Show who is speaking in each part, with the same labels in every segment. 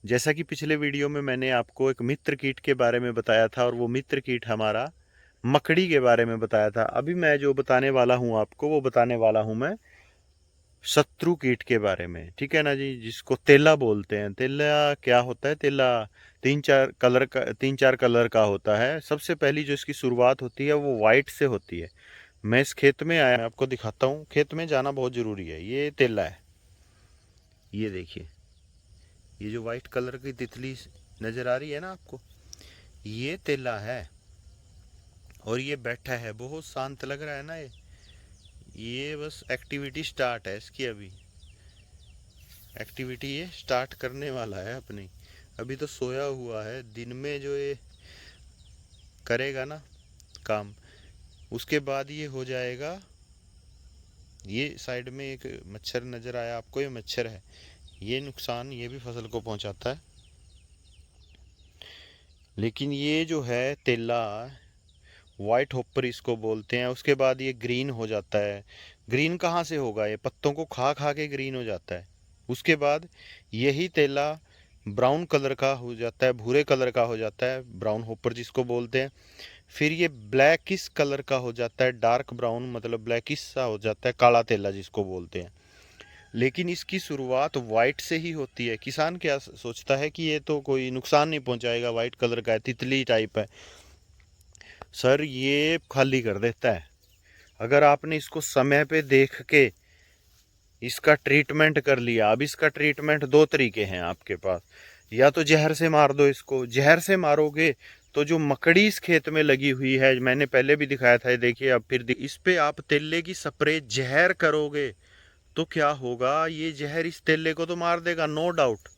Speaker 1: जैसा कि पिछले वीडियो में मैंने आपको एक मित्र कीट के बारे में बताया था और वो मित्र कीट हमारा मकड़ी के बारे में बताया था। अभी मैं जो बताने वाला हूँ आपको वो बताने वाला हूँ मैं शत्रु कीट के बारे में। ठीक है ना जी, जिसको तेला बोलते हैं। तेला क्या होता है? तेला तीन चार कलर का होता है। सबसे पहली जो इसकी शुरुआत होती है वो वाइट से होती है। मैं इस खेत में आया, मैं आपको दिखाता हूँ। खेत में जाना बहुत जरूरी है। ये तेला है, ये देखिए। ये जो वाइट कलर की तितली नजर आ रही है ना आपको, ये तेला है। और ये बैठा है, बहुत शांत लग रहा है ना। ये बस एक्टिविटी स्टार्ट है इसकी। अभी एक्टिविटी ये स्टार्ट करने वाला है अपनी। अभी तो सोया हुआ है। दिन में जो ये करेगा ना काम, उसके बाद ये हो जाएगा। ये साइड में एक मच्छर नजर आया आपको, ये मच्छर है। ये नुकसान ये भी फसल को पहुंचाता है। लेकिन ये जो है तेला, वाइट होपर इसको बोलते हैं। उसके बाद ये ग्रीन हो जाता है। ग्रीन कहाँ से होगा? ये पत्तों को खा खा के ग्रीन हो जाता है। उसके बाद यही तेला ब्राउन कलर का हो जाता है, भूरे कलर का हो जाता है, ब्राउन होपर जिसको बोलते हैं। फिर ये ब्लैकिश कलर का हो जाता है, डार्क ब्राउन, मतलब ब्लैकिश सा हो जाता है, काला तेला जिसको बोलते हैं। लेकिन इसकी शुरुआत वाइट से ही होती है। किसान क्या सोचता है कि ये तो कोई नुकसान नहीं पहुंचाएगा, वाइट कलर का है, तितली टाइप है। सर, ये खाली कर देता है। अगर आपने इसको समय पे देख के इसका ट्रीटमेंट कर लिया। अब इसका ट्रीटमेंट दो तरीके हैं आपके पास। या तो जहर से मार दो इसको। जहर से मारोगे तो जो मकड़ी इस खेत में लगी हुई है, मैंने पहले भी दिखाया था, ये देखिए। अब फिर इस पे आप तेले की स्प्रे जहर करोगे तो क्या होगा? ये जहर इस तेले को तो मार देगा, नो डाउट।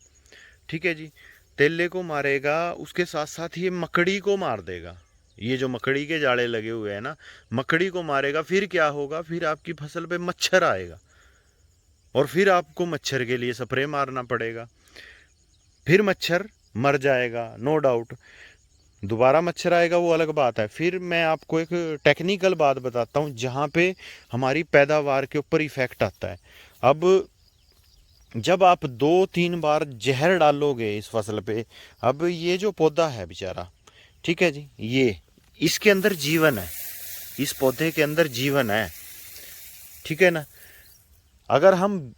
Speaker 1: ठीक है जी, तेले को मारेगा, उसके साथ साथ ये मकड़ी को मार देगा। ये जो मकड़ी के जाड़े लगे हुए हैं ना, मकड़ी को मारेगा। फिर क्या होगा? फिर आपकी फसल पे मच्छर आएगा और फिर आपको मच्छर के लिए स्प्रे मारना पड़ेगा। फिर मच्छर मर जाएगा, नो डाउट। दोबारा मच्छर आएगा वो अलग बात है। फिर मैं आपको एक टेक्निकल बात बताता हूँ जहाँ पे हमारी पैदावार के ऊपर इफेक्ट आता है। अब जब आप 2-3 बार जहर डालोगे इस फसल पे, अब ये जो पौधा है बेचारा, ठीक है जी, ये इसके अंदर जीवन है। इस पौधे के अंदर जीवन है। ठीक है ना? अगर हम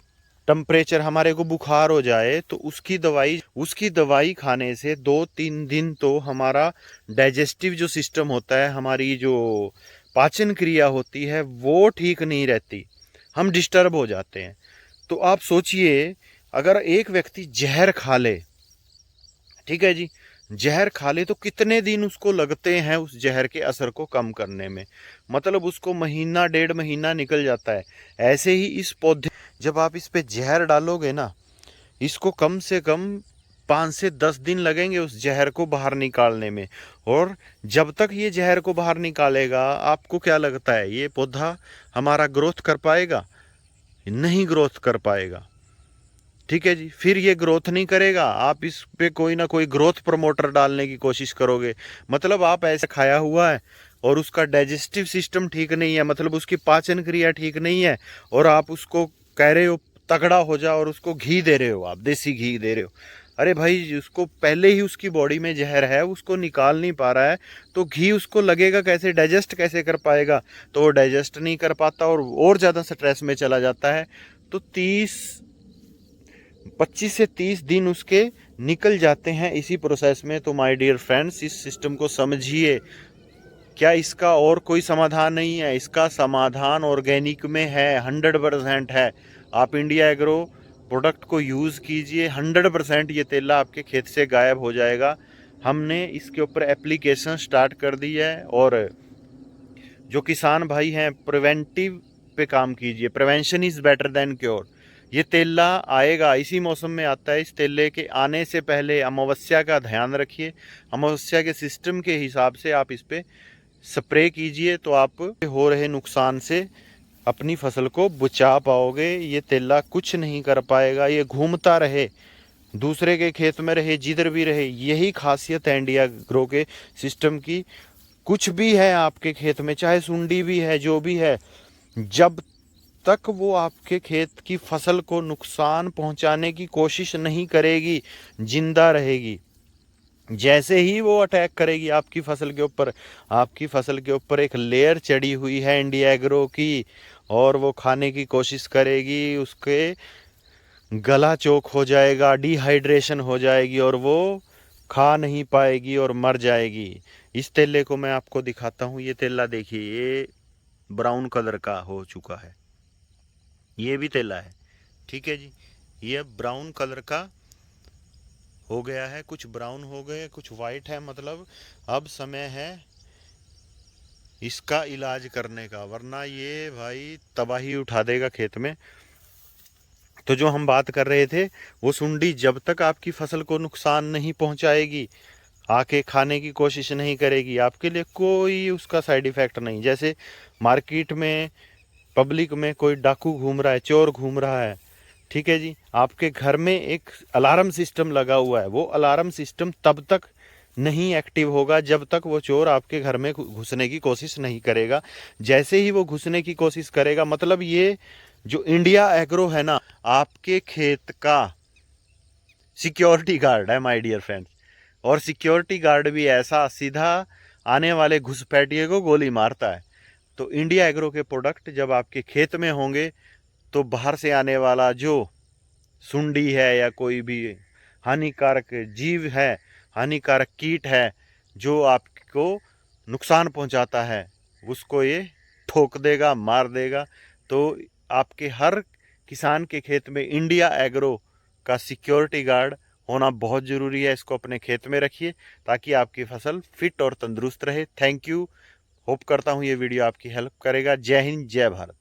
Speaker 1: टेम्परेचर, हमारे को बुखार हो जाए तो उसकी दवाई खाने से 2-3 दिन तो हमारा डाइजेस्टिव जो सिस्टम होता है, हमारी जो पाचन क्रिया होती है, वो ठीक नहीं रहती। हम डिस्टर्ब हो जाते हैं। तो आप सोचिए, अगर एक व्यक्ति जहर खा ले, ठीक है जी, जहर खा ले तो कितने दिन उसको लगते हैं उस जहर के असर को कम करने में। मतलब उसको महीना 1.5 महीना निकल जाता है। ऐसे ही इस पौधे, जब आप इस पे जहर डालोगे ना, इसको कम से कम 5 से 10 दिन लगेंगे उस जहर को बाहर निकालने में। और जब तक ये जहर को बाहर निकालेगा, आपको क्या लगता है ये पौधा हमारा ग्रोथ कर पाएगा? नहीं ग्रोथ कर पाएगा। ठीक है जी, फिर ये ग्रोथ नहीं करेगा। आप इस पे कोई ना कोई ग्रोथ प्रमोटर डालने की कोशिश करोगे। मतलब आप ऐसे खाया हुआ है और उसका डाइजेस्टिव सिस्टम ठीक नहीं है, मतलब उसकी पाचन क्रिया ठीक नहीं है, और आप उसको कह रहे हो तगड़ा हो जा, और उसको घी दे रहे हो, आप देसी घी दे रहे हो। अरे भाई, उसको पहले ही उसकी बॉडी में जहर है, उसको निकाल नहीं पा रहा है, तो घी उसको लगेगा कैसे? डाइजेस्ट कैसे कर पाएगा? तो वो डाइजेस्ट नहीं कर पाता और ज़्यादा स्ट्रेस में चला जाता है। तो 25 से 30 दिन उसके निकल जाते हैं इसी प्रोसेस में। तो माय डियर फ्रेंड्स, इस सिस्टम को समझिए। क्या इसका और कोई समाधान नहीं है? इसका समाधान ऑर्गेनिक में है, 100% है। आप इंडिया एग्रो प्रोडक्ट को यूज़ कीजिए, 100% ये तेला आपके खेत से गायब हो जाएगा। हमने इसके ऊपर एप्लीकेशन स्टार्ट कर दी है। और जो किसान भाई हैं, प्रिवेंटिव पे काम कीजिए। Prevention is better than cure. ये तेला आएगा, इसी मौसम में आता है। इस तेले के आने से पहले अमावस्या का ध्यान रखिए। अमावस्या के सिस्टम के हिसाब से आप इस पे स्प्रे कीजिए, तो आप हो रहे नुकसान से अपनी फसल को बचा पाओगे। ये तेला कुछ नहीं कर पाएगा। ये घूमता रहे, दूसरे के खेत में रहे, जिधर भी रहे। यही खासियत है इंडिया ग्रो के सिस्टम की। कुछ भी है आपके खेत में, चाहे सुंडी भी है, जो भी है, जब तक वो आपके खेत की फसल को नुकसान पहुंचाने की कोशिश नहीं करेगी, जिंदा रहेगी। जैसे ही वो अटैक करेगी आपकी फसल के ऊपर, आपकी फसल के ऊपर एक लेयर चढ़ी हुई है इंडिया एग्रो की, और वो खाने की कोशिश करेगी, उसके गला चोक हो जाएगा, डिहाइड्रेशन हो जाएगी और वो खा नहीं पाएगी और मर जाएगी। इस तेले को मैं आपको दिखाता हूँ। ये तेला देखिए, ये ब्राउन कलर का हो चुका है। ये भी तेला है, ठीक है जी। ये ब्राउन कलर का हो गया है, कुछ ब्राउन हो गए, कुछ वाइट है। मतलब अब समय है इसका इलाज करने का, वरना ये भाई तबाही उठा देगा खेत में। तो जो हम बात कर रहे थे, वो सुंडी जब तक आपकी फसल को नुकसान नहीं पहुंचाएगी, आके खाने की कोशिश नहीं करेगी, आपके लिए कोई उसका साइड इफेक्ट नहीं। जैसे मार्केट में, पब्लिक में कोई डाकू घूम रहा है, चोर घूम रहा है, ठीक है जी, आपके घर में एक अलार्म सिस्टम लगा हुआ है, वो अलार्म सिस्टम तब तक नहीं एक्टिव होगा जब तक वो चोर आपके घर में घुसने की कोशिश नहीं करेगा। जैसे ही वो घुसने की कोशिश करेगा, मतलब ये जो इंडिया एग्रो है ना, आपके खेत का सिक्योरिटी गार्ड है माय डियर फ्रेंड्स। और सिक्योरिटी गार्ड भी ऐसा, सीधा आने वाले घुसपैठिए को गोली मारता है। तो इंडिया एग्रो के प्रोडक्ट जब आपके खेत में होंगे, तो बाहर से आने वाला जो सुंडी है या कोई भी हानिकारक जीव है, हानिकारक कीट है जो आपको नुकसान पहुंचाता है, उसको ये ठोक देगा, मार देगा। तो आपके हर किसान के खेत में इंडिया एग्रो का सिक्योरिटी गार्ड होना बहुत ज़रूरी है। इसको अपने खेत में रखिए ताकि आपकी फसल फिट और तंदुरुस्त रहे। Thank you. होप करता हूँ ये वीडियो आपकी हेल्प करेगा। जय हिंद, जय भारत।